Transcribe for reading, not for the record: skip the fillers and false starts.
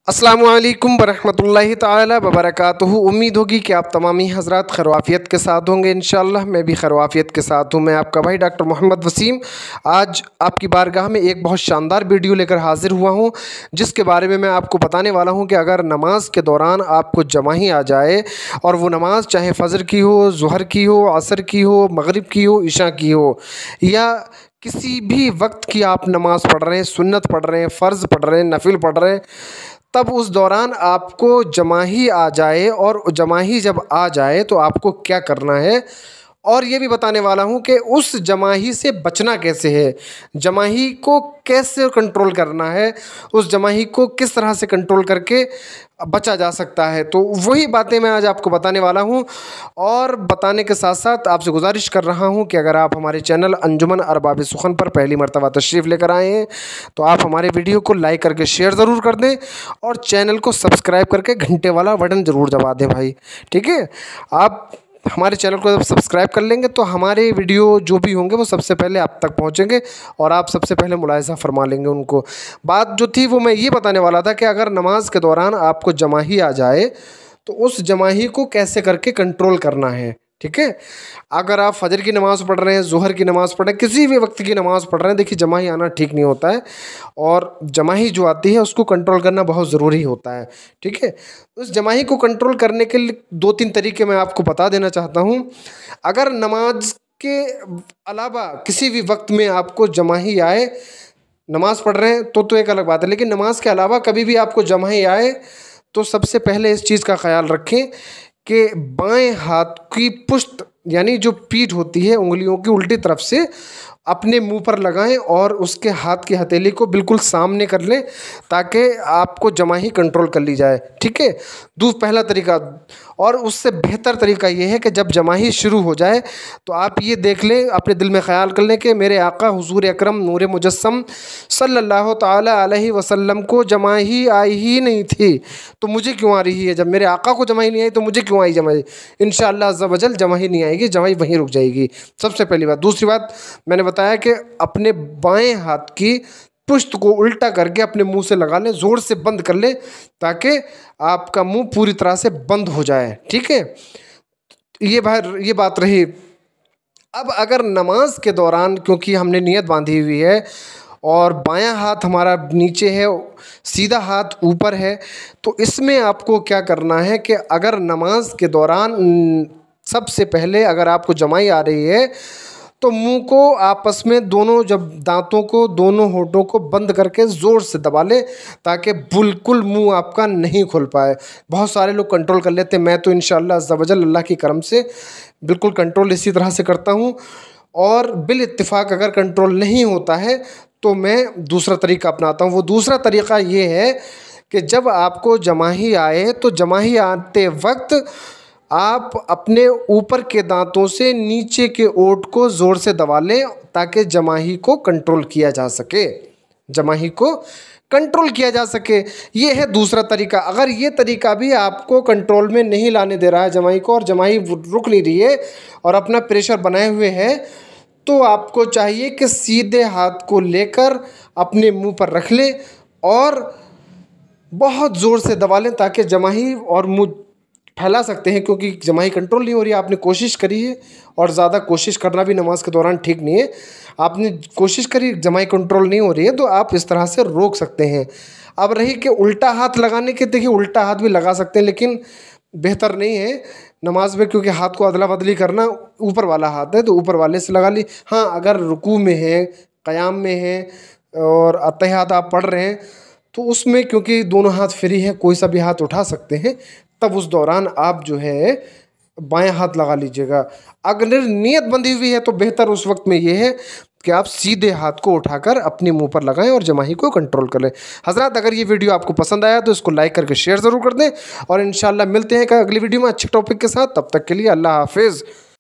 अस्सलामुअलैकुम वरहमतुल्लाहि ताला वबरकातुहू। उम्मीद होगी कि आप तमामी हज़रात खैरियत के साथ होंगे। इंशाअल्लाह मैं भी खैरियत के साथ हूँ। मैं आपका भाई डॉक्टर मोहम्मद वसीम आज आपकी बारगाह में एक बहुत शानदार वीडियो लेकर हाज़िर हुआ हूँ, जिसके बारे में मैं आपको बताने वाला हूँ कि अगर नमाज के दौरान आपको जमाही आ जाए और वो नमाज चाहे फ़जर की हो, ज़ुहर की हो, असर की हो, मगरिब की हो, इशा की हो, या किसी भी वक्त की आप नमाज़ पढ़ रहे हैं, सुन्नत पढ़ रहे हैं, फ़र्ज़ पढ़ रहे हैं, नफिल पढ़ रहे हैं, तब उस दौरान आपको जमाही आ जाए और जमाही जब आ जाए तो आपको क्या करना है, और ये भी बताने वाला हूँ कि उस जमाही से बचना कैसे है, जमाही को कैसे कंट्रोल करना है, उस जमाही को किस तरह से कंट्रोल करके बचा जा सकता है। तो वही बातें मैं आज आपको बताने वाला हूँ, और बताने के साथ साथ आपसे गुजारिश कर रहा हूँ कि अगर आप हमारे चैनल अंजुमन अरबाब सुखन पर पहली मरतबा तशरीफ़ लेकर आए हैं तो आप हमारे वीडियो को लाइक करके शेयर ज़रूर कर दें और चैनल को सब्सक्राइब करके घंटे वाला बटन ज़रूर दबा दें भाई। ठीक है, आप हमारे चैनल को जब सब्सक्राइब कर लेंगे तो हमारे वीडियो जो भी होंगे वो सबसे पहले आप तक पहुंचेंगे और आप सबसे पहले मुलाहिज़ा फरमा लेंगे उनको। बात जो थी वो मैं ये बताने वाला था कि अगर नमाज के दौरान आपको जमाही आ जाए तो उस जमाही को कैसे करके कंट्रोल करना है। ठीक है, अगर आप फजर की नमाज़ पढ़ रहे हैं, ज़ुहर की नमाज़ पढ़ रहे हैं, किसी भी वक्त की नमाज़ पढ़ रहे हैं, देखिए जमाही आना ठीक नहीं होता है, और जमाही जो आती है उसको कंट्रोल करना बहुत ज़रूरी होता है। ठीक है, उस जमाही को कंट्रोल करने के लिए दो तीन तरीके मैं आपको बता देना चाहता हूँ। अगर नमाज के अलावा किसी भी वक्त में आपको जमाही आए, नमाज़ पढ़ रहे हैं तो एक अलग बात है, लेकिन नमाज के अलावा कभी भी आपको जमाही आए तो सबसे पहले इस चीज़ का ख्याल रखें कि बाएं हाथ की पुश्त यानी जो पीठ होती है उंगलियों की उल्टी तरफ से अपने मुंह पर लगाएं और उसके हाथ की हथेली को बिल्कुल सामने कर लें ताकि आपको जमाही कंट्रोल कर ली जाए। ठीक है, पहला तरीका। और उससे बेहतर तरीका ये है कि जब जमाही शुरू हो जाए तो आप ये देख लें, अपने दिल में ख़याल कर लें कि मेरे आका हुजूर अकरम नूर मुजस्सम सल्लल्लाहु ताला अलैहि वसल्लम को जमाही आई ही नहीं थी तो मुझे क्यों आ रही है। जब मेरे आका को जमाही नहीं आई तो मुझे क्यों आई जमाही। इंशाअल्लाह अज़्ज़ा वजल जमाही नहीं आएगी, जमाही वहीं रुक जाएगी। सबसे पहली बात। दूसरी बात मैंने बताया कि अपने बाएं हाथ की पुश्त को उल्टा करके अपने मुंह से लगा लें, ज़ोर से बंद कर लें ताकि आपका मुंह पूरी तरह से बंद हो जाए। ठीक है, ये बात रही। अब अगर नमाज के दौरान क्योंकि हमने नियत बांधी हुई है और बायां हाथ हमारा नीचे है, सीधा हाथ ऊपर है, तो इसमें आपको क्या करना है कि अगर नमाज के दौरान सबसे पहले अगर आपको जमाई आ रही है तो मुंह को आपस में दोनों जब दांतों को दोनों होठों को बंद करके ज़ोर से दबा लें ताकि बिल्कुल मुंह आपका नहीं खुल पाए। बहुत सारे लोग कंट्रोल कर लेते हैं, मैं तो इंशाअल्लाह अज़्ज़ा वजल अल्लाह की करम से बिल्कुल कंट्रोल इसी तरह से करता हूँ। और बिल इत्तिफाक अगर कंट्रोल नहीं होता है तो मैं दूसरा तरीका अपनाता हूँ। वो दूसरा तरीका ये है कि जब आपको जमाही आए तो जमाही आते वक्त आप अपने ऊपर के दांतों से नीचे के ओंठ को ज़ोर से दबा लें ताकि जमाही को कंट्रोल किया जा सके, जमाही को कंट्रोल किया जा सके। ये है दूसरा तरीका। अगर ये तरीका भी आपको कंट्रोल में नहीं लाने दे रहा है जमाही को, और जमाही रुक नहीं रही है और अपना प्रेशर बनाए हुए है, तो आपको चाहिए कि सीधे हाथ को लेकर अपने मुंह पर रख लें और बहुत ज़ोर से दबा लें ताकि जमाही और मुंह फैला सकते हैं, क्योंकि जमाही कंट्रोल नहीं हो रही है। आपने कोशिश करी है, और ज़्यादा कोशिश करना भी नमाज के दौरान ठीक नहीं है। आपने कोशिश करी, जमाही कंट्रोल नहीं हो रही है, तो आप इस तरह से रोक सकते हैं। अब रही कि उल्टा हाथ लगाने के, देखिए उल्टा हाथ भी लगा सकते हैं लेकिन बेहतर नहीं है नमाज में, क्योंकि हाथ को अदला बदली करना, ऊपर वाला हाथ है तो ऊपर वाले से लगा ली। हाँ, अगर रुकू में है, क़याम में है और अत्तहियात आप पढ़ रहे हैं तो उसमें क्योंकि दोनों हाथ फ्री है, कोई सा भी हाथ उठा सकते हैं, तब उस दौरान आप जो है बायां हाथ लगा लीजिएगा। अगर नियत बंधी हुई है तो बेहतर उस वक्त में ये है कि आप सीधे हाथ को उठाकर अपने मुंह पर लगाएं और जमाही को कंट्रोल कर लें। हज़रात, अगर ये वीडियो आपको पसंद आया तो इसको लाइक करके शेयर ज़रूर कर दें, और इंशाल्लाह मिलते हैं अगली वीडियो में अच्छे टॉपिक के साथ। तब तक के लिए अल्लाह हाफिज़।